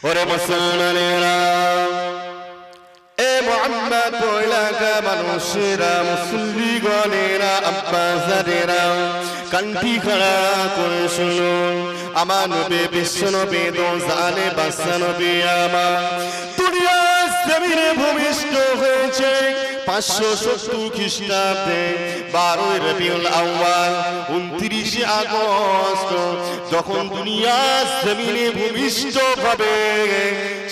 ওরে মুসলমানেরা, এ মুহাম্মদ এলাকা মানুষেরা, মুসল্লিগণেরা, আব্বাজানেরা, কান্তি খাড়া করে শুনুন। আমার নবী বিশ্ব নবী দো জানে বাদশা নবী আমার দুনিয়ার জমিনে ভূমিষ্ঠ হয়েছে 570 খ্রিস্টাব্দে 12 রবিউল আউয়াল 29 আগস্ট। যখন দুনিয়ার জমিনে ভূমিষ্ঠ হবে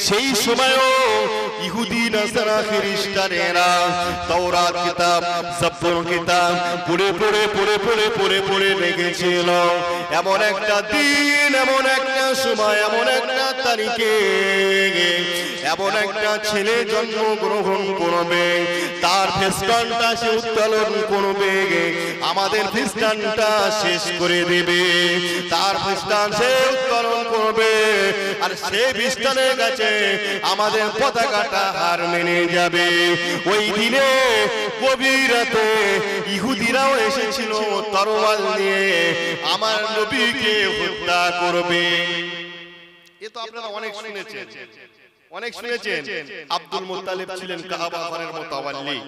সেই সময়ও ইহুদি নাসারা খ্রিস্টানেরা তাওরাত কিতাব জাবুর কিতাব পড়ে রেখেছিল। এমন একটা দিন, এমন একটা সময়, এমন একটা তারিখে এমন একটা ছেলে জন্মগ্রহণ করবে, তার ফেস্টানটা সে উত্তোলন করবে, আমাদের ফেস্টানটা শেষ করে দেবে। তার ফেস্টান সে উত্তোলন করবে আর সেই ফেস্টানের কাছে আমাদের পতাকাটা হার মেনে যাবে। ওই দিনে গভীর রাতে ইহুদিরাও এসেছিল তরোয়াল নিয়ে আমার নবীকে হত্যা করবে। এ তো আপনারা অনেক শুনেছেন, অনেক শুনেছেন। আব্দুল মুত্তালিব ছিলেন কাবা ঘরের মুতাওয়াল্লি।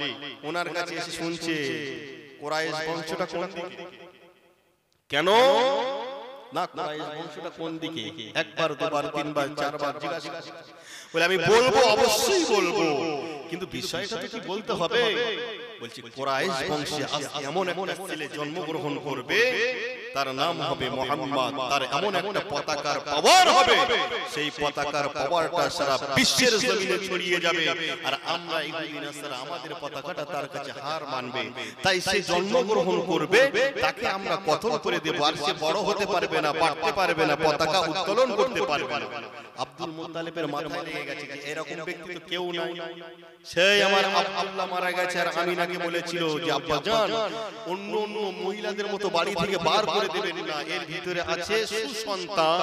ওনার কাছে এসে শুনছে কুরাইশ বংশটা কোন দিকে, কেন না কুরাইশ বংশটা কোন দিকে, একবার দুবার তিনবার চারবার জিজ্ঞাসা বলে আমি বলবো, অবশ্যই বলবো, কিন্তু বিষয়টা তো কি বলতে হবে। বলছি কুরাইশ বংশে আজ এমন একটা ছেলে জন্মগ্রহণ করবে, তার নাম হবে মুহাম্মদ, তার এমন একটা পতাকার পাওয়ার হবে, সেই পতাকার পাওয়ারটা সারা বিশ্বের জমিনে ছড়িয়ে যাবে, আর আমরা ইহুদি নাসারা আমাদের পতাকাটা তার কাছে হার মানবে। তাই সে জন্মগ্রহণ করবে, তাকে আমরা কতল করে দেব, আর সে বড় হতে পারবে না, বাড়তে পারবে না, পতাকা উত্তোলন করতে পারবে না। আব্দুল মুত্তালিবের মাথায় লেগে গেছে যে এরকম ব্যক্তি তো কেউ নাই। সেই আমার আব্দুল্লাহ মারা গেছে আর আমিনাকে বলেছিল যে আব্বা জান অন্য অন্য মহিলাদের মতো বাড়ি থেকে বার করে দেবেন না, এর ভিতরে আছে সুসন্তান।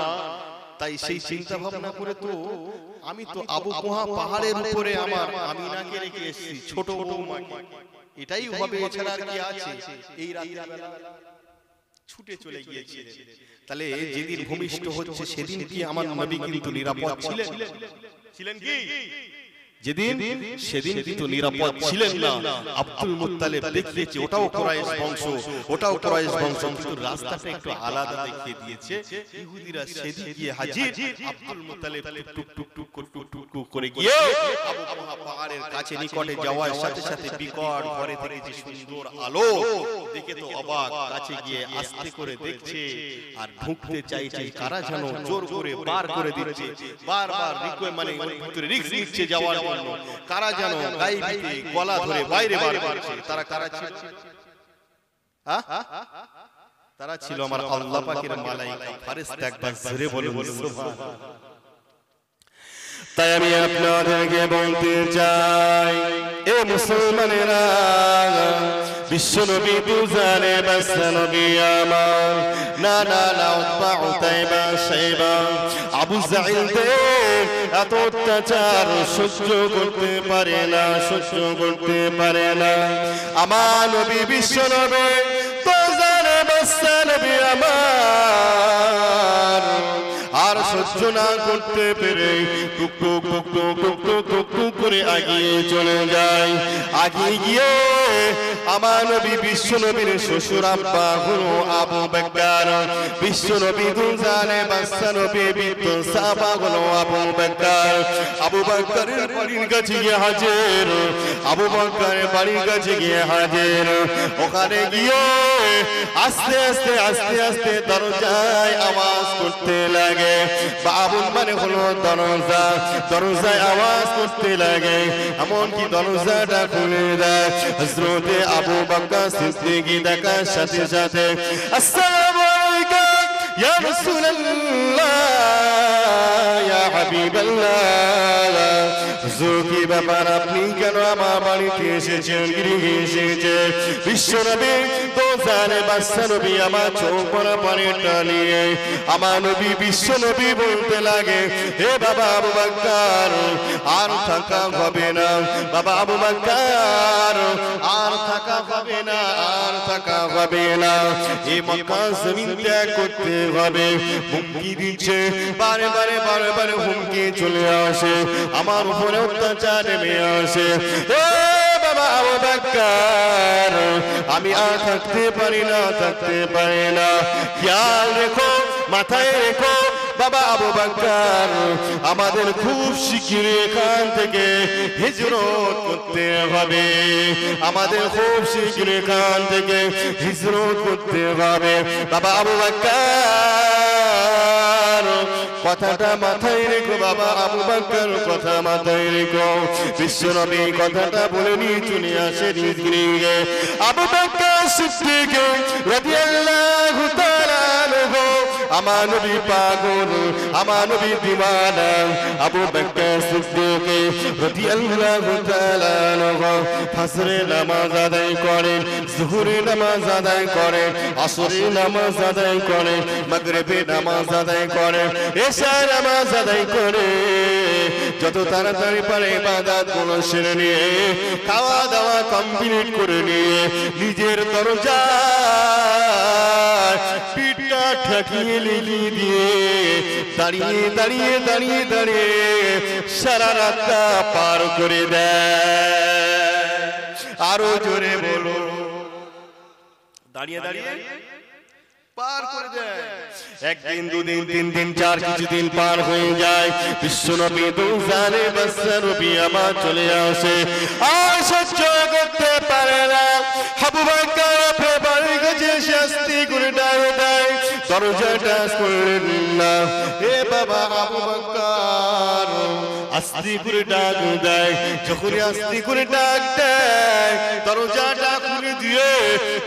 তাই সেই চিন্তা ভাবনা করে তো আমি তো আবু কুহা পাহাড়ের উপরে আমার আমিনাকে রেখে এসেছি, ছোট বৌমাকে। এটাই হবে, এছাড়া আর কি আছে। এই রাতের বেলা ছুটে চলে গিয়েছিলেন। তাহলে যেদিন ভূমিষ্ঠ হচ্ছে সেদিন কি আমার নবী কিন্তু নিরাপদ ছিলেন? ছিলেন কি যেদিন, সেদিন কিন্তু নিরাপদ ছিলেন না। আব্দুল মুত্তালিব দেখিয়েছে ওটাও কুরাইশ বংশ, ওটাও কুরাইশ বংশ, কিন্তু রাস্তাটা একটু আলাদা দেখিয়ে দিয়েছে। ইহুদিরা সেদিন গিয়ে হাজির। আব্দুল মুত্তালিব টুক টুক টুক টুক টুক করে গিয়ে আবু কুহা পাহাড়ের কাছে নিকটে যাওয়ার সাথে সাথে বিকট ঘরে থেকে যে সুন্দর আলো দেখে তো অবাক, কাছে গিয়ে আস্তে করে দেখছে আর ঢুকতে চাইছে, কারা যেন জোর করে বার করে দিচ্ছে, বারবার মানে ওর ভিতরে রিস্ক নিচ্ছে যাওয়ার জন্য, কারা যেন গায়ে গলা ধরে বাইরে বার করছে। তারা কারা ছিল? তারা ছিল আমার আল্লাহ পাকের মালায়েকা ফেরেশতা। একবার জোরে বলুন সুবহানাল্লাহ। তাই আমি আপনাদেরকে বলতে চাই, এ মুসলমানেরা, বিশ্ব নবী দুজানে বাদশা নবী আমার না না না উতবা উতাইবা শাইবা আবু জাইলদের এত অত্যাচার সহ্য করতে পারে না, সহ্য করতে পারে না। আমার নবী বিশ্ব নবী দুজানে বাদশা নবী আমার আর সহ্য না করতে পেরে টুক টুক টুক টুক টুক টুক টুক টুক করে আগিয়ে চলে যায়। আগিয়ে গিয়ে আমার নবী বিশ্ব নবীর শ্বশুর আব্বা হলো আবু বকর, বিশ্ব নবী দুজানে বাদশা নবী বৃদ্ধ সাহাবা হলো আবু বকর। আবু বকরের বাড়ির কাছে গিয়ে হাজির, আবু বকরের বাড়ির কাছে গিয়ে হাজির। ওখানে গিয়ে আস্তে আস্তে আস্তে আস্তে দরজায় আওয়াজ করতে লাগে। বাবুল মানে হলো দরজা, দরজায় আওয়াজ করতে লাগে, এমনকি দরজাটা খুলে দেয়। হযরতে আবু বকর সিদ্দিক দেখার সাথে সাথে আসসালামু আলাইকুম ইয়া রাসূলুল্লাহ ইয়া হাবিবাল্লাহ, হুজুর কি ব্যাপার, আপনি কেন আমার বাড়িতে এসেছেন, গৃহে এসেছেন? বিশ্বনবী জানে বাদশা নবী আমার চোখ ভরা পানি টানিয়ে আমার নবী বিশ্ব নবী বলতে লাগে, হে বাবা আবু বকর আর থাকা হবে না, বাবা আবু বকর আর থাকা হবে না, আর থাকা হবে না, এই মক্কা জমিন ত্যাগ করতে হবে। হুমকি দিচ্ছে, বারে বারে বারে বারে হুমকি চলে আসে, আমার উপরে অত্যাচার নেমে আসে। বাবা আবু বকর আমি আর থাকতে পারি না, থাকতে পারি না, খেয়াল রেখো, মাথায় রেখো বাবা আবু বকর আমাদের খুব শিগগিরই এখান থেকে হিজরত করতে হবে, আমাদের খুব শিগগিরই এখান থেকে হিজরত করতে হবে। বাবা আবু বকর কথাটা মাথায় রেখো, বাবা আবু বকর কথা মাথায় রেখো। বিশ্বনবী কথাটা বলে নিয়ে চলে আসে নিজ গৃহে। আবু বকর সিদ্দিক রাদিয়াল্লাহু তাআলা আনহু আমার নবী পাগল, আমার নবী দিওয়ানা। আবু বকর সিদ্দিক রাদিয়াল্লাহু তাআলা আনহু ফজরের নামাজ আদায় করে, যোহরের নামাজ আদায় করে, আসরের নামাজ আদায় করে, মাগরিবের নামাজ আদায় করে, এশার নামাজ আদায় করে, যত তাড়াতাড়ি পারে ইবাদত গুলো সেরে নিয়ে খাওয়া দাওয়া কমপ্লিট করে নিয়ে নিজের দরজায় পিঠটা ঠেকিয়ে লিখে দিয়ে দাঁড়িয়ে দাঁড়িয়ে দাঁড়িয়ে দাঁড়িয়ে সারা রাতটা পার করে দেয়। আরো জোরে বলো, দাঁড়িয়ে দাঁড়িয়ে পার করে দেয়। একদিন দুদিন তিন দিন চার কিছুদিন পার হয়ে যায়, বিশ্বনবী দুজানে বাদশা নবী আমার চলে আসে, আর সহ্য করতে পারে না। আবু বকর আপনি বাড়ি গেছে শাস্তি করে ডাকে দেয়, দরজাটা খুললেন না। হে বাবা আবু বকর আস্তে করে ডাক দেয়, যখন আস্তে করে ডাক দেয় দরজাটা খুলে দিয়ে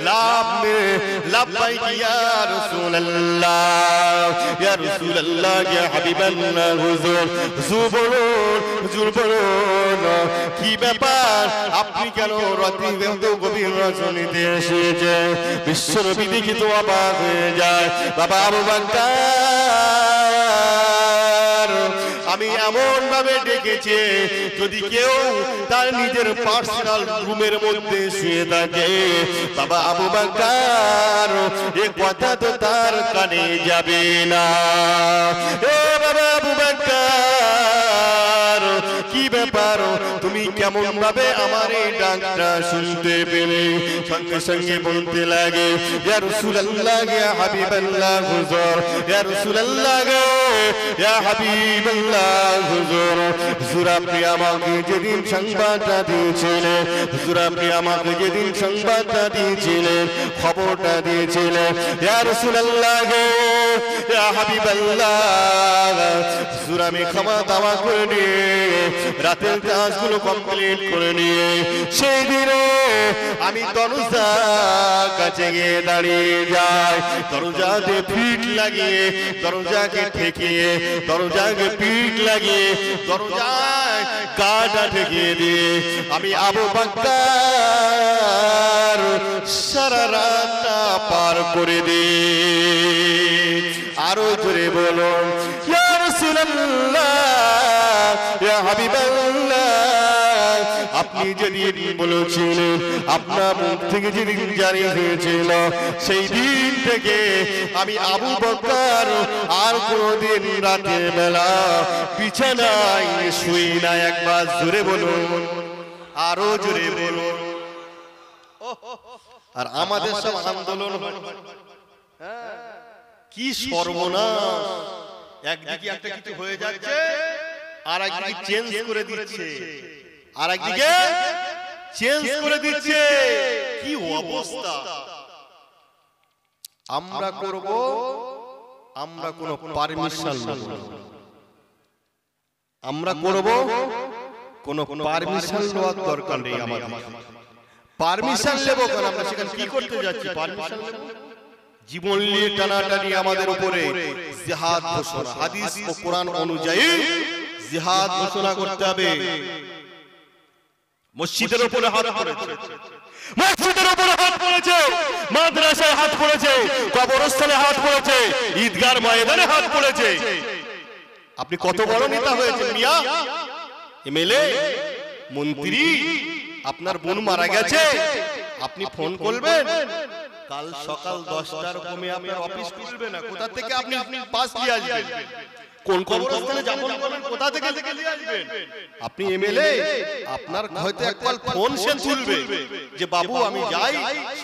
লাভ মেরে লাব্বাইক ইয়া রাসূলুল্লাহ, ইয়া রাসূলুল্লাহ, ইয়া হাবিবাল্লাহ, হুজুর হুজুর বলুন, হুজুর বলুন কি ব্যাপার, আপনি কেন রাতে এত গভীর রজনীতে এসেছেন? বিশ্বনবী দেখে তো অবাক হয়ে যায়। বাবা আবু বকর আমি এমন ভাবে ডেকেছি যদি কেউ তার নিজের পার্সোনাল রুমের মধ্যে শুয়ে থাকে, বাবা আবু বকর এই কথা তো তার কানে যাবে না। এ বাবা আবু বকর কি ব্যাপার, তুমি কেমন ভাবে আমার এই ডাকটা শুনতে পেলে? সঙ্গে সঙ্গে বলতে লাগে, ইয়া রাসূলুল্লাহ, ইয়া হাবিবাল্লাহ, হুজুর, ইয়া রাসূলুল্লাহ, ইয়া হাবিবাল্লাহ, হুজুর, হুজুর আপনি আমাকে যেদিন সংবাদটা দিয়েছিলেন, হুজুর আপনি আমাকে যেদিন সংবাদটা দিয়েছিলেন, খবরটা দিয়েছিলেন, ইয়া রাসূলুল্লাহ, ইয়া হাবিবাল্লাহ, হুজুর আমি ক্ষমা দাওয়া করে নিয়ে রাতের কাজগুলো কমপ্লিট করে নিয়ে সেই দিনে আমি দরজার কাছে গিয়ে দাঁড়িয়ে যাই, দরজাতে পিঠ লাগিয়ে, দরজাকে ঠেকিয়ে, দরজাকে পিঠ লাগিয়ে, দরজায় কাটা ঠেকিয়ে দিয়ে আমি আবু বকর সারা রাতটা পার করে দিই। আরো জোরে বলুন, ইয়া রাসূলুল্লাহ, ইয়া হাবিবাল্লাহ, আপনি যেদিন বলেছিলেন, আপনার মুখ থেকে যেদিন জারি হয়েছিল, সেই দিন থেকে আমি আবু বকর আর কোনদিন রাতের বেলা বিছানায় শুই না। একবার জোরে বলুন, আরো জোরে বলুন। আর আমাদের সব আন্দোলন কি সর্বনাশ, একদিকে একটা কিছু হয়ে যাচ্ছে আর একদিকে চেঞ্জ করে দিচ্ছে, আর একদিকে চেঞ্জ করে দিচ্ছে, কি অবস্থা। আমরা করব, আমরা কোনো পারমিশন নেব না, আমরা করব কোনো পারমিশন নেওয়ার দরকার নেই। আমাদের পারমিশন নেব কারণ আমরা সেখানে কি করতে যাচ্ছি? পারমিশন নেব। জীবন নিয়ে টানাটানি আমাদের উপরে জিহাদ ঘোষণা, হাদিস ও কোরআন অনুযায়ী জিহাদ ঘোষণা করতে হবে। মসজিদের উপরে হাত পড়েছে, মসজিদের উপরে হাত পড়েছে, মাদ্রাসায় হাত পড়েছে, কবরস্থানে হাত পড়েছে, ঈদগার ময়দানে হাত পড়েছে। আপনি কত বড় নেতা হয়েছেন মিয়া, এমএলএ, মন্ত্রী, আপনার বোন মারা গেছে, আপনি ফোন করবেন কাল সকাল 10টার কমে আপনার অফিস খুলবে না, কোথা থেকে আপনি পাস নিয়ে আসবেন? কোন কবরস্থানে যাপন করবেন, কোথা থেকে নিয়ে আসবেন? আপনি এমএলএ, আপনার হয়তো একবার ফোন সে তুলবে যে বাবু আমি যাই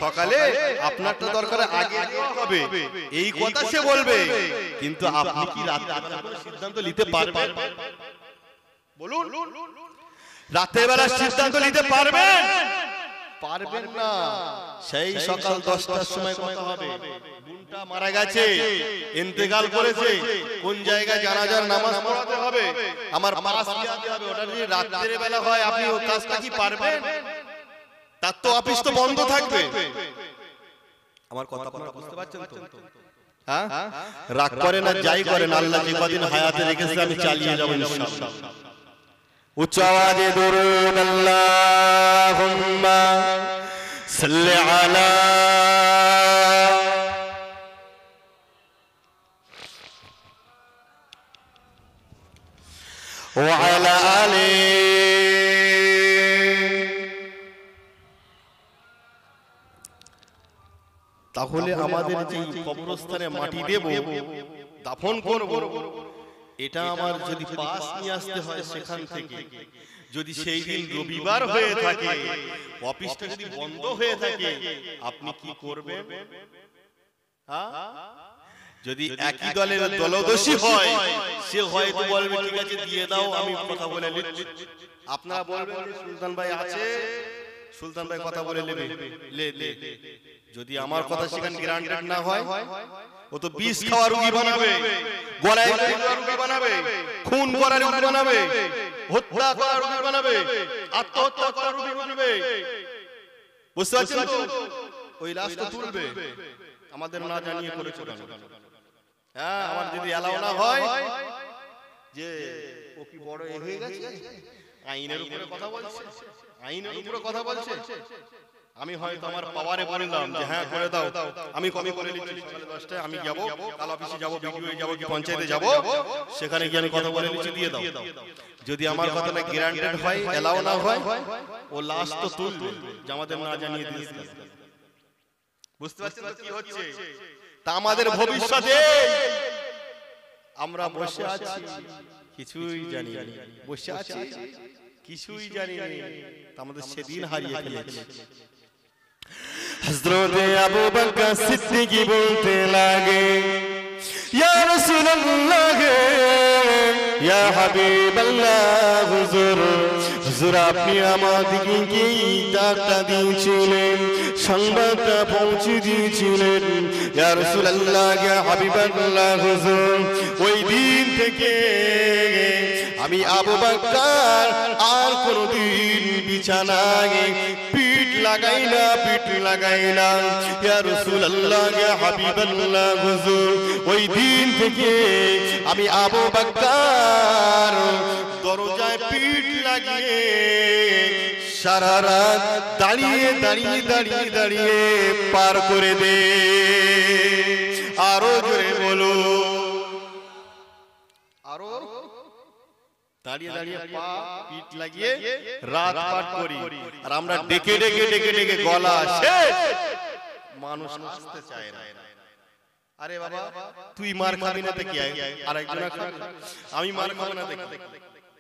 সকালে, আপনারটা দরকার আগে হবে, এই কথা সে বলবে। কিন্তু আপনি কি রাতে সিদ্ধান্ত নিতে পারবেন? বলুন, রাতের বেলা সিদ্ধান্ত নিতে পারবেন? পারবেন না। সেই সকাল 10টার সময় কথা হবে, বোনটা মারা গেছে, ইন্তেকাল করেছে, কোন জায়গায় জানাজার নামাজ পড়াতে হবে, আমার পাস দিতে হবে, ওটা যদি রাতের বেলা হয় আপনি ওই কাজটা কি পারবেন? তার তো অফিস তো বন্ধ থাকবে। আমার কথা আপনারা বুঝতে পারছেন তো? হ্যাঁ, রাগ করেন আর যাই করেন, আল্লাহ যে কদিন হায়াতে রেখেছে আমি চালিয়ে যাব ইনশাআল্লাহ। উচ্চ আওয়াজে দরুদ আল্লাহুম্মা সাল্লি আলা ওয়া আলা আলি। তাহলে আমাদের যে কবরস্থানে মাটি দেব, দাফন করব, এটা আমার যদি পাস নিয়ে আসতে হয় সেখান থেকে, যদি সেই দিন রবিবার হয়ে থাকে, অফিসটা যদি বন্ধ হয়ে থাকে, আপনি কি করবেন? যদি একই দলের দলদোষী হয়, সে হয়তো বলবে ঠিক আছে দিয়ে দাও, আমি কথা বলে নিচ্ছি। আপনারা বলবেন সুলতান ভাই আছে, সুলতান ভাই কথা বলে নেবে, লে। যদি আমার কথা সেখানে গ্রান্টেড না হয়, ও তো বিষ খাওয়া রোগী বানাবে, গলায় রোগী বানাবে, খুন করার রোগী বানাবে, হত্যা করার রোগী বানাবে, আত্মহত্যা করার রোগী বানাবে। বুঝতে পারছেন তো? ওই লাশ তো তুলবে, আমাদের না জানিয়ে করেছে কেন? হ্যাঁ, আমার যদি এলাও না হয় যে ও কি বড় হয়ে গেছে, আইনের উপরে কথা বলছে, আইনের উপরে কথা বলছে, আমি হয়তো আমার পাওয়ারে বললাম যে হ্যাঁ করে দাও, আমি কমে করে নিচ্ছি, 10টায় আমি যাব, কাল অফিসে যাব, বিডিওয়ে যাব, কি পঞ্চায়েতে যাব, সেখানে গিয়ে আমি কথা বলে নিচ্ছি, দিয়ে দাও। যদি আমার কথাটা গ্যারান্টেড হয়, এলাও না হয়, ও লাশ তো তুলবে, যে আমাদের না জানিয়ে দিয়েছে। বুঝতে পারছেন কি হচ্ছে? তা আমাদের ভবিষ্যতে আমরা বসে আছি, কিছুই জানি না, বসে আছি কিছুই জানি না, আমাদের সেদিন হারিয়ে ফেলেছি। হযরত আবু বকর সিদ্দিক বলতে লাগে, ইয়া রাসূলুল্লাহ, ইয়া হাবিবাল্লাহ, হুজুর আপনি আমাদেরকে কি ডাকটা দিয়েছিলেন, সংবাদটা পৌঁছে দিয়েছিলেন, ইয়া রাসূলুল্লাহ, ইয়া হাবিবাল্লাহ হুজুর, ওই দিন থেকে আমি আবু বকর আর কোনদিন বিছানায় পিঠ লাগাই না, ইয়া রাসূলুল্লাহ, ইয়া হাবিবাল্লাহ হুজুর, ওই দিন থেকে আমি আবু বকর দরজায় পিঠ লাগিয়ে সারা রাত দাঁড়িয়ে পার করে দে। আরো জোরে বলো, আরো দাঁড়িয়ে পিঠ লাগিয়ে রাত পার করি, আর আমরা ডেকে গলা শেষ, মানুষ আসতে চায় না। আরে বাবা তুই মার খাবি না দেখি, আর একজন খাবে, আমি মার খাবো না দেখি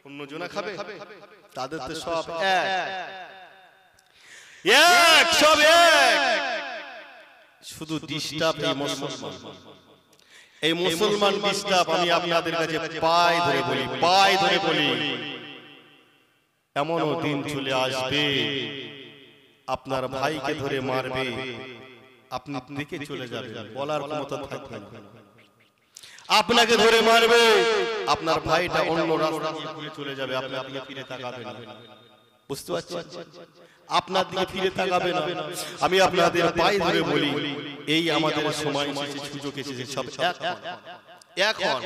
অন্য জনা খাবে, তাদের তো সব এক, সব এক, শুধু ডিস্টার্ব এই মুসলমান ডিস্টার্ব। আমি আপনাদের কাছে পায়ে ধরে বলি, এমনও দিন চলে আসবে আপনার ভাইকে ধরে মারবে, আপনি দেখে চলে যাবেন, বলার ক্ষমতা থাকবে না। আপনাকে ধরে মারবে, আপনার ভাইটা অন্য রাস্তা দিয়ে চলে যাবে, আপনার দিকে ফিরে তাকাবে না। বুঝতে পারছেন? আপনার দিকে ফিরে তাকাবে না। আমি আপনাদের পায়ে ধরে বলি, এই আমাদের সময় এসেছে, সুযোগ এসেছে, সব এক এখন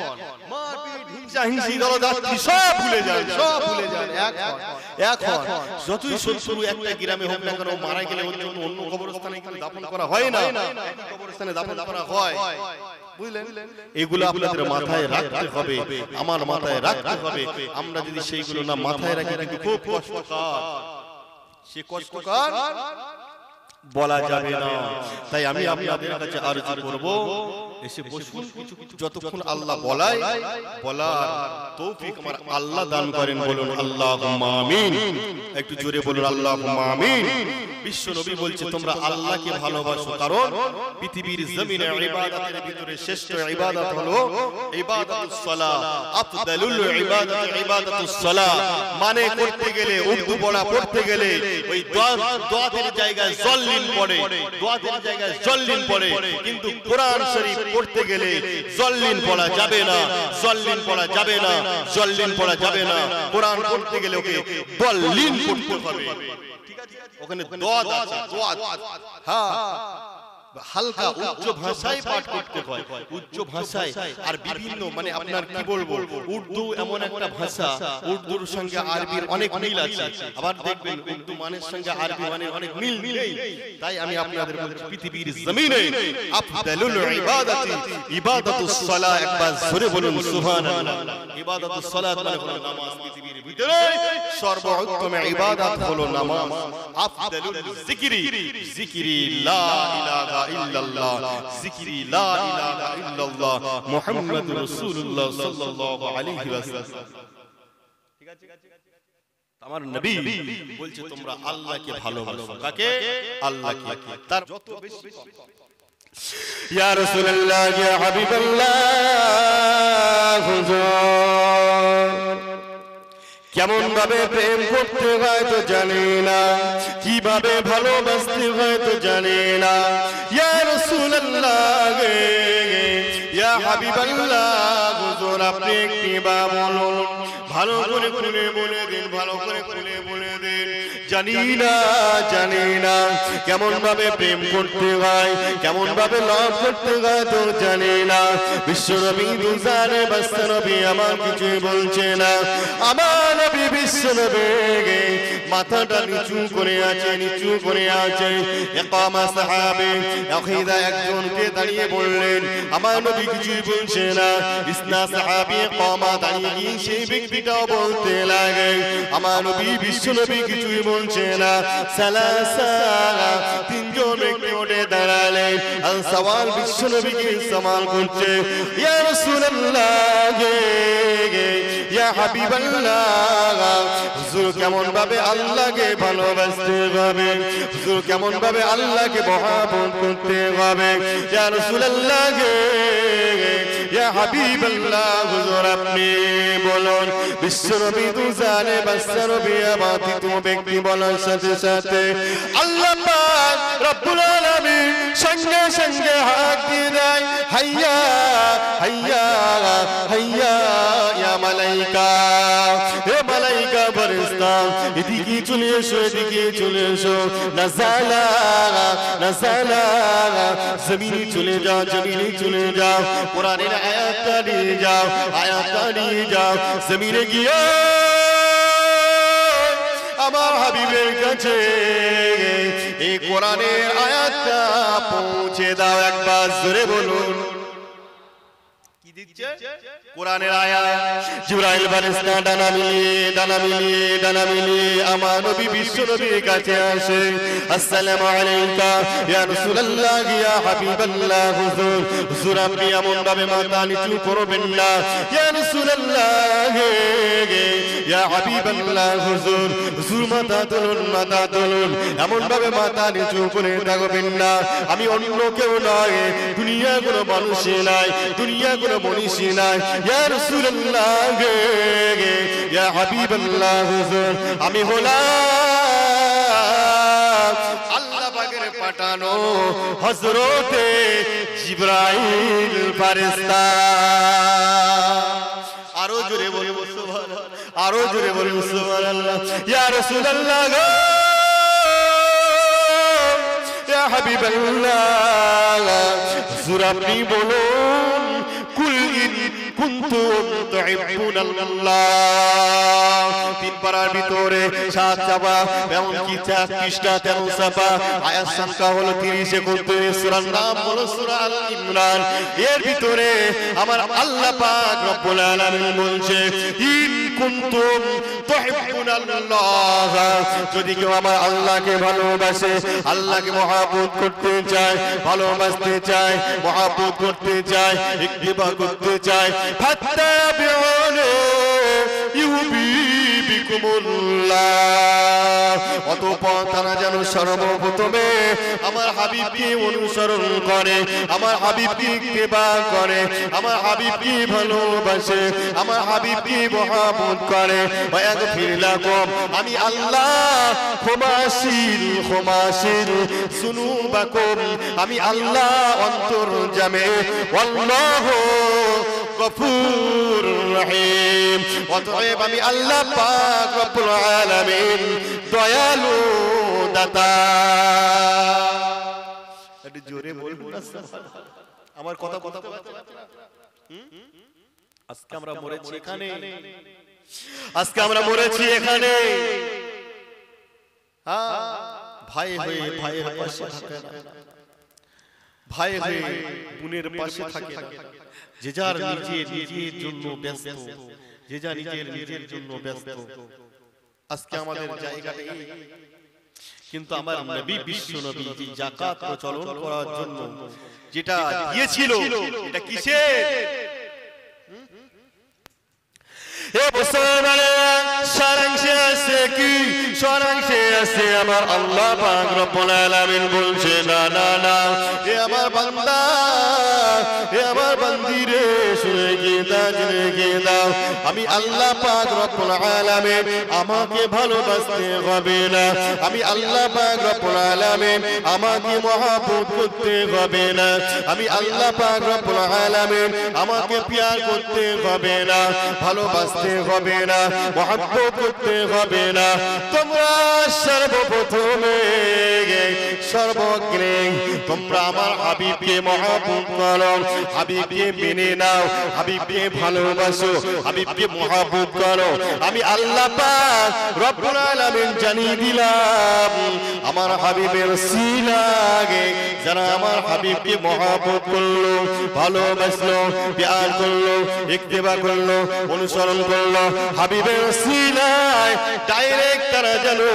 মারপিট হিংসা হিংসি দলদাসি সব ভুলে যান, সব ভুলে যান। এখন যতই শত্রু একটা গ্রামে হোক না কেন, মারা গেলে অন্য কবরস্থানে কিন্তু দাফন করা হয় না, কবরস্থানে দাফন করা হয়। বুঝলেন? এগুলো আপনাদের মাথায় রাখতে হবে, আমার মাথায় রাখতে হবে। আমরা যদি সেইগুলো না মাথায় রাখি কিন্তু খুব কষ্টকর, সে কষ্টকর বলা যাবে না। তাই আমি আপনাদের কাছে আরজি করব, এসে বসুন, যতক্ষণ আল্লাহ বলায় বলার তৌফিক আমার আল্লাহ দান করেন। বলুন আল্লাহুম্মা আমিন। একটু জোরে বলুন আল্লাহুম্মা আমিন। বিশ্ব নবী বলছে তোমরা আল্লাহকে ভালোবাসো, কারণ পৃথিবীর জমিনে ইবাদতের ভিতরে শ্রেষ্ঠ ইবাদত হলো ইবাদাতুস সালাহ। আফদালুল ইবাদাত ইবাদাতুস সালাহ। মানে করতে গেলে, উর্দু পড়া পড়তে গেলে ওই দোয়াতের জায়গায় জল্লিন পড়ে, দোয়াতের জায়গায় জল্লিন পড়ে, কিন্তু কোরআন শরীফ পড়তে গেলে জল্লিন পড়া যাবে না, জল্লিন পড়া যাবে না, জল্লিন পড়া যাবে না। কোরআন পড়তে গেলে ওকে দল্লিন পড়তে হবে। ঠিক আছে? ওখানে দোয়াত আছে, দোয়াত। হ্যাঁ, হালকা উচ্চ ভাষায় পাঠ করতে হয়, উচ্চ ভাষায়। আর বিভিন্ন মানে আপনার কি বলবো, উর্দু এমন একটা ভাষা, উর্দুর সঙ্গে আরবির অনেক মিল আছে, আবার দেখবেন উর্দু মানের সঙ্গে আরবি মানে অনেক মিল নেই। তাই আমি আপনাদের বলছি পৃথিবীর জমিনে আফদালুল ইবাদাতি ইবাদাতুস সালাহ। একবার জোরে বলুন সুবহানাল্লাহ। ইবাদাতুস সালাত মানে হলো নামাজ। পৃথিবীর ভিতরে সর্বোত্তম ইবাদত হলো নামাজ। আফদালুল যিকরি যিকরি লা ইলাহা ইল্লাল্লাহ, যিকরি লা ইলাহা ইল্লাল্লাহ মুহাম্মাদুর রাসূলুল্লাহ সাল্লাল্লাহু আলাইহি ওয়াসাল্লাম। ঠিক আছে? আমার নবী বলছে তোমরা আল্লাহকে ভালোবাসো। কাকে? আল্লাহকে। তার যত বেশি ইয়া রাসূলুল্লাহ, ইয়া হাবিবাল্লাহ, হুজুর কেমন ভাবে প্রেম করতে হয় তো জানি না, কিভাবে ভালোবাসতে হয় তো জানি না। ইয়া রাসূলুল্লাহ, ইয়া হাবিবাল্লাহ, হুজুর আপনি একটিবার বলুন, ভালো করে খুলে বলে দিন, ভালো করে খুলে বলে দিন। জানি না, জানি না কেমন ভাবে প্রেম করতে হয়, কেমন ভাবে লাভ করতে হয় তো জানি না। বিশ্বনবী দুজানে বাস্তা নবী আমার কিছুই বলছে না। আমার নবী বিশ্বনবী মাথাটা নিচু করে আছে, নিচু করে আছে। ইকামা সাহাবী আখিদা একজনকে দাঁড়িয়ে বললেন, আমার নবী কিছুই বলছে না। ইসনা সাহাবী ইকামা দাঁড়িয়ে সেই ব্যক্তিটাও বলতে লাগে, আমার নবী বিশ্বনবী কিছুই বলছে না। সালাসা তিনজন ব্যক্তি উঠে দাঁড়ালেন, আল সওয়াল বিশ্বনবীকে সওয়াল করছে, ইয়া রাসূলুল্লাহ, ইয়া হাবিবাল্লাহ, হুজুর কেমন ভাবে আল্লাহকে ভালোবাসতে হবে, হুজুর কেমন ভাবে আল্লাহকে মহব্বত করতে হবে। ইয়া রাসূলুল্লাহ, ইয়া হাবিবাল্লাহ, হুজুর আপনি বলুন। বিশ্বনবী দুজানে বাস্তা নবী আমার তৃতীয় ব্যক্তি বলার সাথে সাথে আল্লাহ পাক রব্বুল আলামিন সঙ্গে সঙ্গে হাত দিয়ে দেয়, হাইয়া হাইয়া হাইয়া ইয়া মালাইকা, হে মালাইকা ফেরেশতা এদিকে চলে এসো, এদিকে চলে এসো। নাযালা নাযালা, জমিনে চলে যাও, জমিনে চলে যাও। কোরআনের আয়াতটা নিয়ে যাও, আয়াতটা নিয়ে যাও। জমিনে গিয়ে আমার হাবিবের কাছে এই কোরআনের আয়াতটা পৌঁছে দাও। একবার জোরে বলুন, কি দিচ্ছে? কোরআনের আয়াত। জিবরাইল ফেরেশতা ডানা মিলিয়ে ডানা মিলিয়ে ডানা মিলিয়ে আমার নবী বিশ্ব নবীর কাছে আসে। আসসালামু আলাইকা ইয়া রাসূলুল্লাহ, ইয়া হাবিবাল্লাহ, হুজুর হুজুর আপনি এমন ভাবে মাথা নিচু করবেন না। ইয়া রাসূলুল্লাহ, ইয়া হাবিবাল্লাহ, হুজুর হুজুর মাথা তুলুন, মাথা তুলুন, এমন ভাবে মাথা নিচু করে থাকবেন না। আমি অন্য কেউ নয়, দুনিয়া কোনো মানুষই নাই, দুনিয়া কোনো মনীষী নাই। ইয়া রাসূলুল্লাহ, ইয়া হাবিবাল্লাহ, হুজুর আমি হলাম আল্লাহ পাকের পাঠানো হযরতে জিবরাইল ফেরেশতা। আরো জোরে বলবো সুবহানাল্লাহ, আরো জোরে বলবো সুবহানাল্লাহ। ইয়া রাসূলুল্লাহ, ইয়া হাবিবাল্লাহ, হুজুর আপনি বলুন, কুল কুনতুম তুহিব্বুনাল্লাহ। তিন পারার ভিতরে 7 চাপা এমনকি 4 পৃষ্ঠা 13 চাপা, আয়াত সংখ্যা হলো 30-31, সূরার নাম হলো সূরা আল ইমরান। এর ভিতরে আমার আল্লাহ পাক রব্বুল আলামিন বলছে ইন কুনতুম তুহিব্বুনাল্লাহ, যদি কেউ আমার আল্লাহকে ভালোবাসে, আল্লাহকে মহব্বত করতে চায়, ভালোবাসতে চায়, মহব্বত করতে চায়, ইত্তিবা করতে চায়, ফাত্তাবিউনি ইউহিব্বুকুমুল্লাহ। অতঃপর তারা যেন সর্বপ্রথমে আমার হাবিবকে অনুসরণ করে, আমার হাবিবকে ইত্তিবা করে, আমার হাবিবকে ভালোবাসে, আমার হাবিবকে মহব্বত করে। ওয়াগফির লাকুম, আমি আল্লাহ ক্ষমাশীল যুনুবাকুম, আমি আল্লাহ অন্তর্যামী, আল্লাহু গফুর রহিম। অতএব আমি আল্লাহ পাক রব্বুল আলামিন দয়ালু দাতা। একটু জোরে বলুন না আমার কথা আজকে আমরা মরেছি এখানে, আজকে আমরা মরেছি এখানে। ভাই হয়ে ভাইয়ের পাশে থাকে না, ভাই হয়ে বোনের পাশে থাকে না, যে যার নিজের জন্য ব্যস্ত, যে যা নিজের জন্য ব্যস্ত। আজকে আমাদের জায়গাটা এই, কিন্তু আমার নবী বিশ্ব নবী যে যাকাত প্রচলন করার জন্য যেটা দিয়েছিল, এটা কিসের? এ মুসলমানেরা, সারাংশে আছে কি? সারাংশে আছে আমার আল্লাহ পাক রব্বুল আলামিন বলছে না না না, এ আমার বান্দা, এ আমার বান্দি রে, শুনে গিয়ে দাও, জেনে গিয়ে দাও, আমি আল্লাহ পাক রব্বুল আলামিন আমাকে ভালোবাসতে হবে না, আমি আল্লাহ পাক রব্বুল আলামিন আমাকে মহব্বত করতে হবে না, আমি আল্লাহ পাক রব্বুল আলামিন আমাকে প্যার করতে হবে না, ভালোবাসতে হবে না, মহব্বত করতে হবে না। তোমরা সর্বপ্রথমে সর্বগ্রে তোমরা আমার হাবিবকে মহব্বত করো, হাবিবকে মেনে নাও, হাবিবকে ভালোবাসো, হাবিবকে মহব্বত করো। আমি আল্লাহ পাক রব্বুল আলামিন জানিয়ে দিলাম আমার হাবিবের সিলাগে যারা আমার হাবিবকে মহব্বত করলো, ভালোবাসলো, প্যার করলো, ইত্তেবা করলো, অনুসরণ করলো, হাবিবের সিলায় ডাইরেক্ট তারা জানো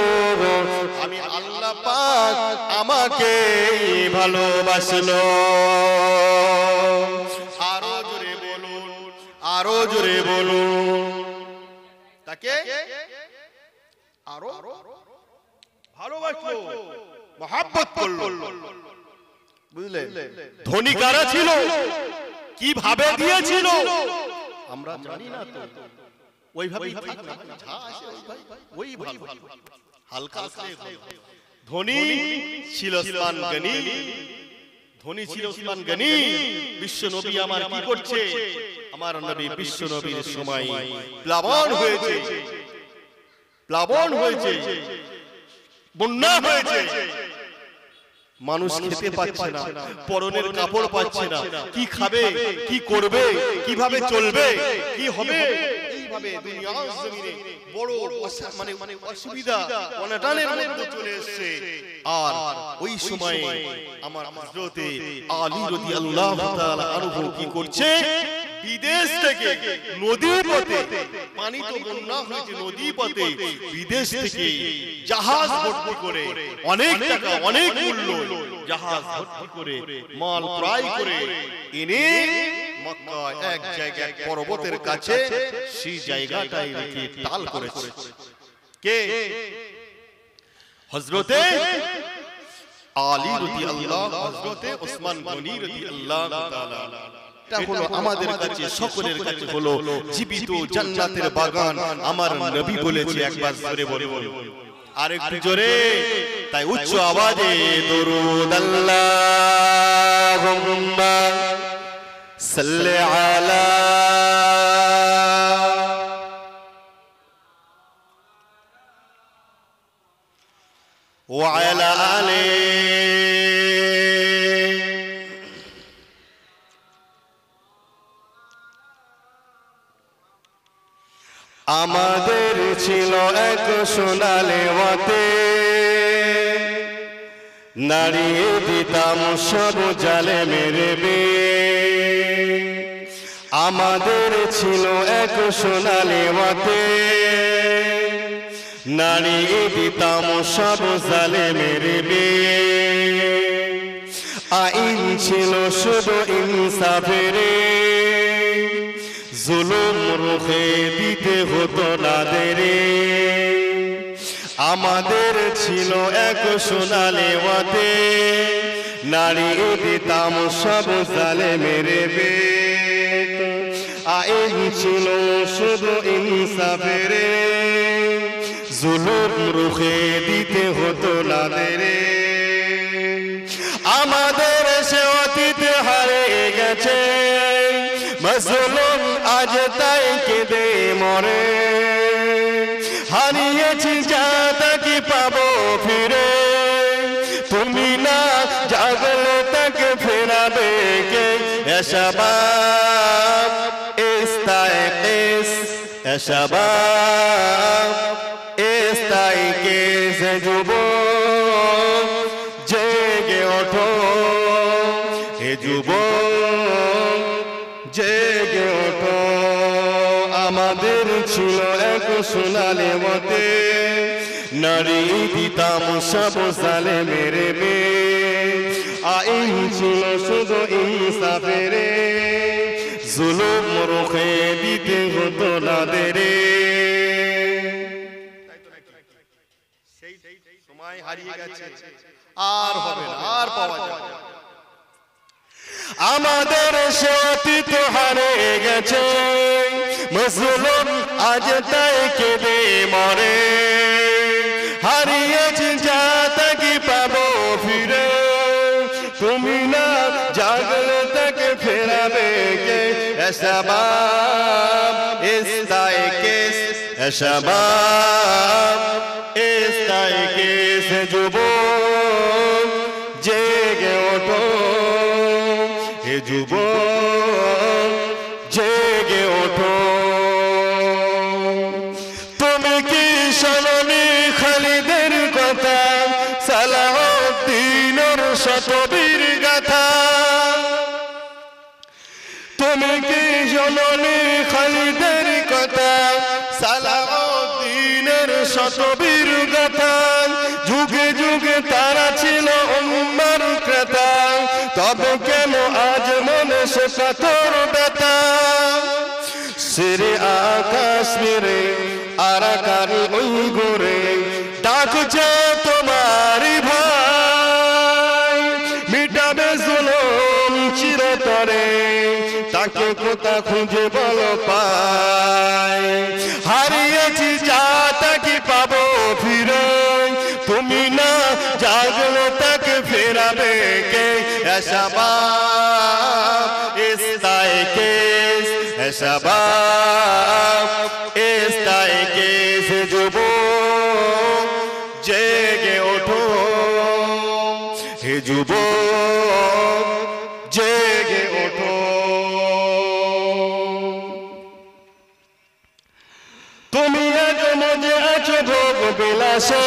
আমি আল্লাহ পাক আমাকে ভালোবাসলো। আরো জোরে বলুন, আরো জোরে বলুন, তাকে আরো ভালোবাসলো, মহব্বত করলো। বুঝলেন? ধনী কারা ছিল, কিভাবে দিয়েছিল আমরা জানি না, তো ওইভাবেই থাকবে, যা আসে ওইভাবে হালকা আসলে। ধনী ছিল উসমান গনি, ধনী ছিল উসমান গনি। বিশ্ব নবী আমার কি করছে? আমার নবী বিশ্ব নবীর সময় প্লাবন হয়েছে, প্লাবন হয়েছে, বন্যা হয়েছে, মানুষ খেতে পাচ্ছে না, পরনের কাপড় পাচ্ছে না, কি খাবে, কি করবে, কিভাবে চলবে, কি হবে, এইভাবে দুনিয়ার জমিনে বড় মানে অসুবিধা অনটনের মধ্যে চলে এসেছে। আর ওই সময়ে আমার হযরতে আলী রাদিয়াল্লাহু তাআলা আনহু কি করছে? বিদেশ থেকে নদী পথে, পানি তো বন্যা হয়েছে, নদী পথে বিদেশ থেকে জাহাজ ভর্তি করে, অনেক টাকা, অনেক মূল্য জাহাজ ভর্তি করে মাল ক্রয় করে এনে মক্কা এক জায়গায় পর্বতের কাছে সেই জায়গাটায় রেখে টাল করেছে। কে? হযরতে আলী রাদিয়াল্লাহু, হযরতে ওসমান গনি রাদিয়াল্লাহু তাআলা। এটা হলো আমাদের কাছে, সকলের কাছে হলো জীবিত জান্নাতের বাগান। আমার নবী বলেছে, একবার জোরে বলুন, আরেকটু জোরে, তাই উচ্চ আওয়াজে দরুদ আল্লাহুম্মা সাল্লি আলা ওয়া আলা আলি আমাদের ছিল এক সোনালি ওয়াতে নাড়িয়ে দিতাম সব জালেমের বিষ আমাদের ছিল এক সোনালি ওয়াতে নাড়িয়ে দিতাম সব জালেমের বিষ আইন ছিল শুধু ইনসাফের জুলুম রুখে দিতে হতো নাদের আমাদের ছিল এক সোনালি ওয়াতে নাড়িয়ে দিতাম সব জালেমের বিষ আইন ছিল শুধু ইনসাফের জুলুম রুখে দিতে হতো নাদের আমাদের সে অতীত হারিয়ে গেছে মজলুম আজ তাই কেঁদে মরে হারিয়েছি যা তাকে পাবো ফিরে তুমি না জাগলে তাকে ফেরাবে কে শাবাব ইস্তাইকিস শাবাব ইস্তাইকিস যুবক জেগে ওঠো হে যুবক জেগে ওঠো আমাদের ছিল এক সোনালি ওয়াতে নাড়িয়ে দিতাম সব জালেমের বিষ আইন ছিল শুধু ইনসাফের জুলুম রুখে দিতে হতো নাদের সেই সময় হারিয়ে গেছে আর হবে না আর পাওয়া যাবে না আমাদের সে অতীত হারিয়ে গেছে মজলুম আজ তাই কেঁদে মরে হারিয়েছি যা তাকে পাবো ফিরে তুমি না জাগলে তাকে ফেরাবে কে শাবাব ইস্তাইকিস শাবাব ইস্তাইকিস যুবক জেগে ওঠো হে যুবক জেগে ওঠো তুমি কি শোনোনি খালিদের কথা সালাউদ্দিনের শতবীর গাথা তুমি কি শোনোনি খালিদের কথা সালাউদ্দিনের শতবীর গাথা যুগে যুগে তারা ছিল উম্মার ক্রেতা তবে কেন আজ মনে সে পাথর ব্যথা সিরে আকাশ মেরে আরাকার ওই গোরে ডাকছে তোমারি ভাই মিটাবে জুলুম চিরতরে তাকে কোথা খুঁজে বলো পাই হারিয়েছি যা তাকে পাবো ফিরে তুমি না জাগলে তাকে ফেরাবে কে শাবাব ইস্তাইকিস শাবাব ইস্তাইকিস যুবক জেগে ওঠো হে যুবক জেগে ওঠো তুমি আজ মজে আছো ভোগ বিলাসে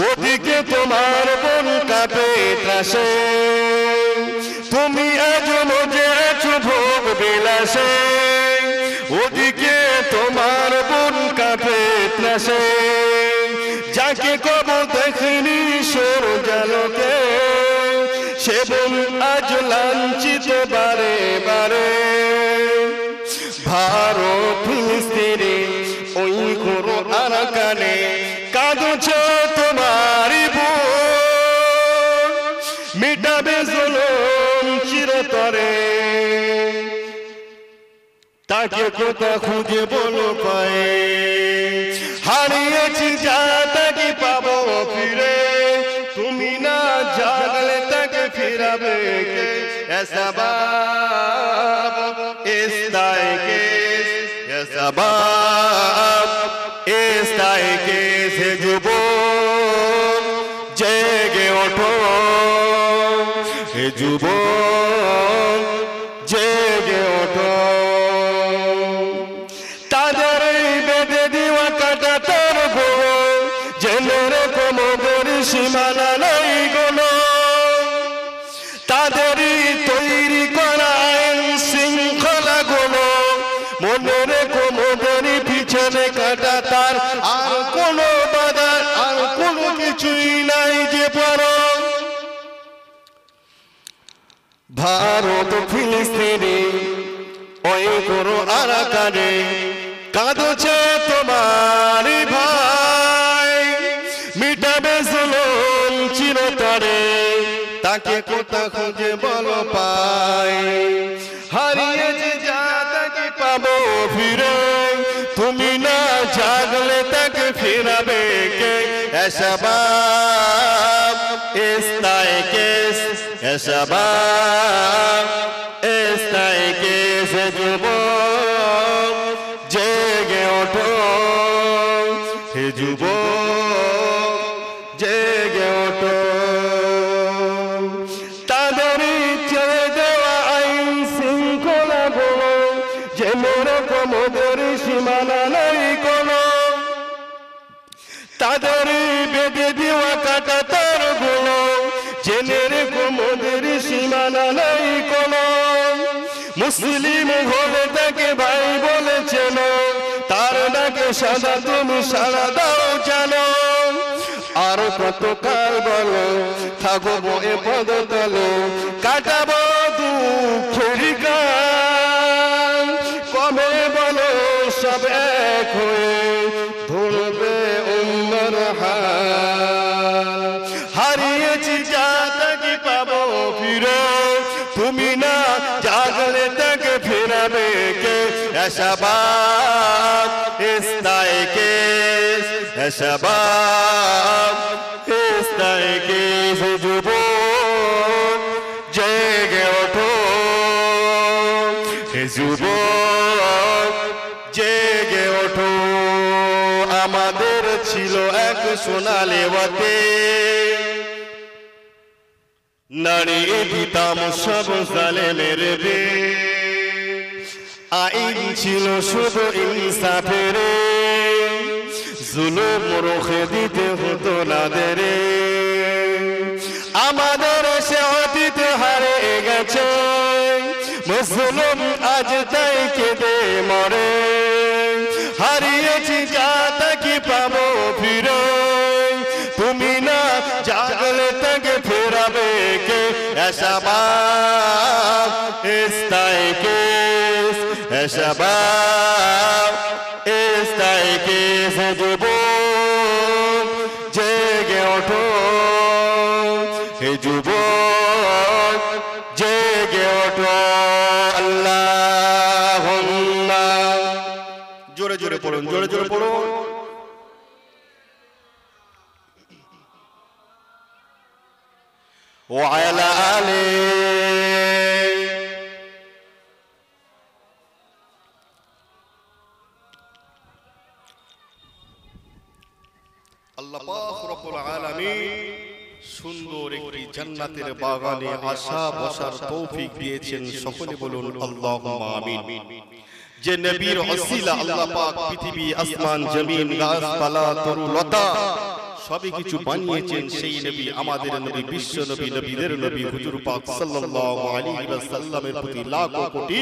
ওদিকে তোমার বোন কাঁপে ত্রাসে তুমি আজ মজে আছো ভোগ বিলাসে ওদিকে তোমার বোন কাঁপে ত্রাসে যাকে কব দেখনি সর জালকে সে বোন আজ লাঞ্ছিত বারে বারে ভারত ফিলিস্তিনে ওই করো আরাকানে কাঁদছে তোমারি বোন মিটাবে জুলুম চিরতরে তাকে কোথা খুঁজে বলো পায় হারিয়েছি যা তাকে পাবো ফিরে তুমি না জাগলে তাকে ফিরাবে কে শাবাব ইস্তাইকিস শাবাব ইস্তাইকিস যুবক জেগে ওঠো হে যুবক জেগে ওঠো তাদের বেঁধে সীমানা নেই কোনো, তাদেরই তৈরি করা আইন শৃঙ্খলা গুলো মনে রেখো, মোদের পিছনে কাটা তার আর কোনো বাধা আর কোনো কিছুই নাই যে পারো। ভারত ফিলিস্তিনি ওই করো আরাকানে কাঁদছে তোমার ভাই, মিটাবে জুলুম চিরতরে, তাকে কোথা খুঁজে বলো পাই। হারিয়েছে যা তাকে পাবো ফিরে, তুমি না জাগলে তাকে ফিরাবে কে। এসবাব ইস্তায় কেস, এসবাব ইস্তায় কেস, যুবক জেগে ওঠো, হে যুবক জেগে ওঠো। তাদের ছেড়ে দেওয়া আইন শৃঙ্খলা গুলো যে মেরকম ওদের সীমানা নেই কোনো, তাদের বেঁধে দেওয়া কাটা তার গুলো জেনে রেখো মোদের সীমানা নেই কোনো। মুসলিম হলে তাকে ভাই বলেছেন, তার ডাকে সাদা তুমি সারা দাও জানো। আর কত কাল বলো থাকবো এ পদতলে, কাটাবো দুঃখের গান, কবে বলো সব এক হয়ে ধরবে উম্মার হাল। হারিয়েছি যা তাকে পাবো ফিরে, তুমি না জাগলে তাকে ফিরাবে কে। এসবাব ইস্তায় কেস, এসবাব ইস্তায় কেস, যুবক জেগে ওঠো, হে যুবক জেগে ওঠো। আমাদের ছিল এক সোনালি ওয়াতে, নাড়িয়ে দিতাম সব জালেমের বে, আইন ছিল শুধু ইনসাফের, জুলুম রুখে দিতে হতো না দেরে। আমাদের সে অতীত হারে গেছে, মুসলিম আজ তাই কেঁদে মরে। হারিয়েছি যা তাকে পাবো ফিরে, তুমি না জাগলে তাকে ফেরাবে কে। এসবাব ইস্তায় কেস, এসবাব ইস্তায় কেস, যুবক জেগে ওঠো, হে যুবক জেগে ওঠো। আল্লাহুম্মা, জোরে জোরে পড়ুন, জোরে জোরে পড়ুন। وعلى آله আল্লাহ পাক রব্বুল আলামিন সুন্দর একটি জান্নাতের বাগানে আসা বসার তৌফিক দিয়েছেন। সকলে বলুন আল্লাহুম্মা আমিন। যে নবীর ওসিলা আল্লাহ পাক পৃথিবী আসমান জমিন গাছপালা তরুলতা সবই কিছু বানিয়েছেন, সেই নবী আমাদের নবী, বিশ্ব নবী, নবীদের নবী হুজুর পাক সাল্লাল্লাহু আলাইহি ওয়াসাল্লামের প্রতি লাখ কোটি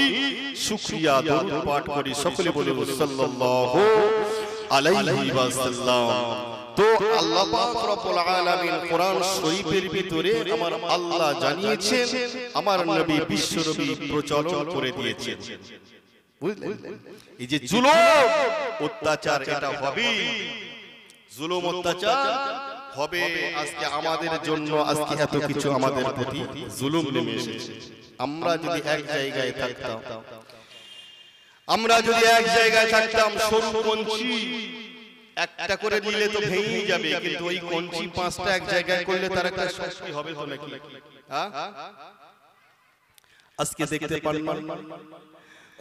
শুকরিয়া দরুদ পাঠ করি। সকলে বলুন সাল্লাল্লাহু আলাইহি ওয়াসাল্লাম। তো আল্লাহ পাক রব্বুল আলামিন কোরআন শরীফের ভিতরে আমার আল্লাহ জানিয়েছেন, আমার নবী বিশ্ব নবী প্রচলন করে দিয়েছেন। বুঝলেন? এই যে জুলুম অত্যাচার এটা হবে, জুলুম অত্যাচার হবে। আজকে আমাদের জন্য আজকে এত কিছু আমাদের প্রতি জুলুম নেমে এসেছে। আমরা যদি এক জায়গায় থাকতাম, আমরা যদি এক জায়গায় থাকতাম, সরু কঞ্চি একটা করে নিলে তো ভেঙে যাবে, কিন্তু ওই কঞ্চি পাঁচটা এক জায়গায় করলে তার একটা শক্তি হবে তো নাকি? হ্যাঁ, আজকে দেখতে পারলাম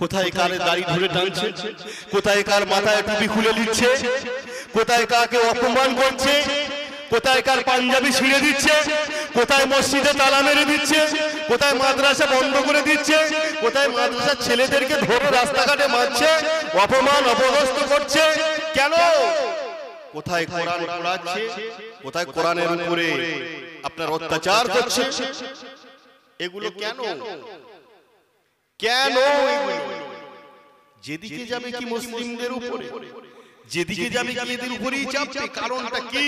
কোথায় কার দাড়ি ধরে টানছে, কোথায় কার মাথায় টুপি খুলে দিচ্ছে, কোথায় কাকে অপমান করছে, কোথায় কার পাঞ্জাবি ছিঁড়ে দিচ্ছে, কোথায় মসজিদে তালা মেরে দিচ্ছে, কোথায় মাদ্রাসা বন্ধ করে দিচ্ছে, কোথায় মাদ্রাসার ছেলেদেরকে ধরে রাস্তাঘাটে মারছে, অপমান অপদস্থ করছে। কেন? কোথায় কোরআন পড়াচ্ছে, কোথায় কোরআনের উপরে আপনার অত্যাচার করছে। এগুলো কেন কেন? যেদিকে যাবে কি মুসলিমদের উপরে, যেদিকে যাবে কি এদের উপরেই চাপবে। কারণটা কি?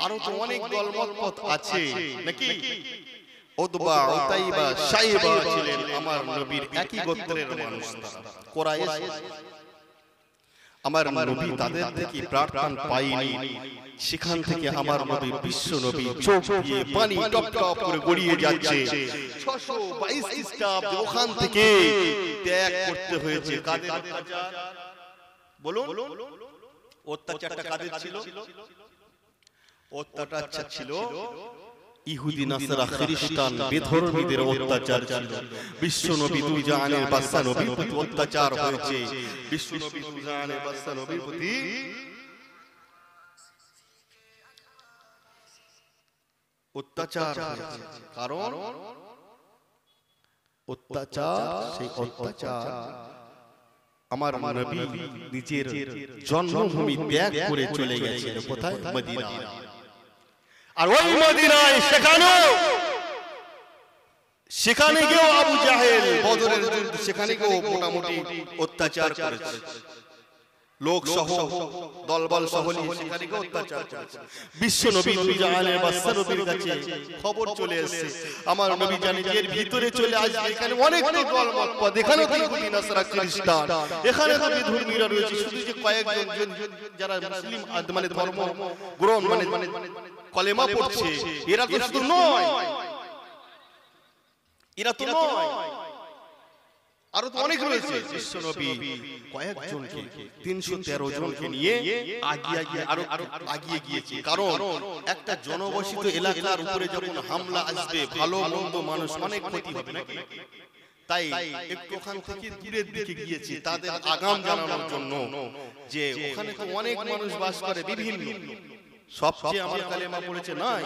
আরো তো অনেক দলমত পথ আছে নাকি? উতবা, উতাইবা, সাইবা ছিলেন আমার নবীর একই গোত্রের মানুষ। কুরাইশ, আমার নবী তাদের থেকে প্রার্থনা পাইনি। সেখান থেকে আমার নবী, বিশ্ব নবী, চোখ দিয়ে পানি টপ টপ করে গড়িয়ে যাচ্ছে। 622 খ্রিস্টাব্দে ওখান থেকে ত্যাগ করতে হয়েছে। কাদের অত্যাচার বলুন? অত্যাচারটা কাদের ছিল? অত্যাচার ছিল ইহুদি, নাসারা, খ্রিস্টান, বেধর্মীদের অত্যাচার ছিল। বিশ্ব নবী দুই জাহানের বাদশা নবীর প্রতি অত্যাচার হয়েছে। বিশ্ব নবী দুই জাহানের বাদশা নবীর প্রতি অত্যাচার হয়েছে। কারণ অত্যাচার, সেই অত্যাচার আমার নবী নিজের জন্মভূমি ত্যাগ করে চলে গেছেন। কোথায়? মদিনা। আর ওই মদিনায় সেখানে গিয়েও আবু জাহেল বদরের যুদ্ধ, সেখানে গিয়েও মোটামুটি অত্যাচার করেছে। লোক সহ দলবল সহ সেখানে গিয়েও অত্যাচার করেছে। বিশ্ব নবী দুই জাহানের বাদশা নবীর কাছে খবর চলে এসেছে। আমার নবী জানে যে এর ভিতরে চলে আসবে। এখানে অনেক দলমত পথ, এখানেও তো ইহুদি, নাসারা, খ্রিস্টান, এখানে তো বিধর্মীরা রয়েছে। শুধু যে কয়েকজন যারা মুসলিম মানে ধর্ম গ্রহণ মানে কলেমা পড়ছে, এরা তো শুধু নয়, এরা তো নয়, আরো তো অনেক রয়েছে। বিশ্ব নবী কয়েকজনকে 313 জনকে নিয়ে আগিয়ে গিয়েছে। কারণ একটা জনবসিত এলাকার উপরে যখন হামলা আসবে, ভালো মন্দ মানুষ অনেক ক্ষতি হবে নাকি? তাই একটু ওখান থেকে দূরের দিকে গিয়েছে তাদের আগাম জানানোর জন্য যে ওখানে তো অনেক মানুষ বাস করে বিভিন্ন, সবচেয়ে আমার কালেমা পড়েছে নাই,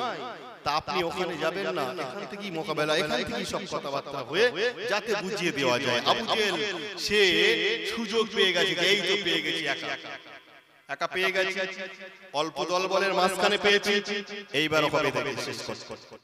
তা আপনি ওখানে যাবেন না, এখান থেকেই মোকাবেলা, এখান থেকেই সব কথাবার্তা হয়ে যাতে বুঝিয়ে দেওয়া যায়। আবু জেহেল সে সুযোগ পেয়ে গেছে, এই তো পেয়ে গেছি, একা পেয়ে গেছে, অল্প দলবলের মাঝখানে পেয়েছি, এইবার হবে দেখে শেষ করতে।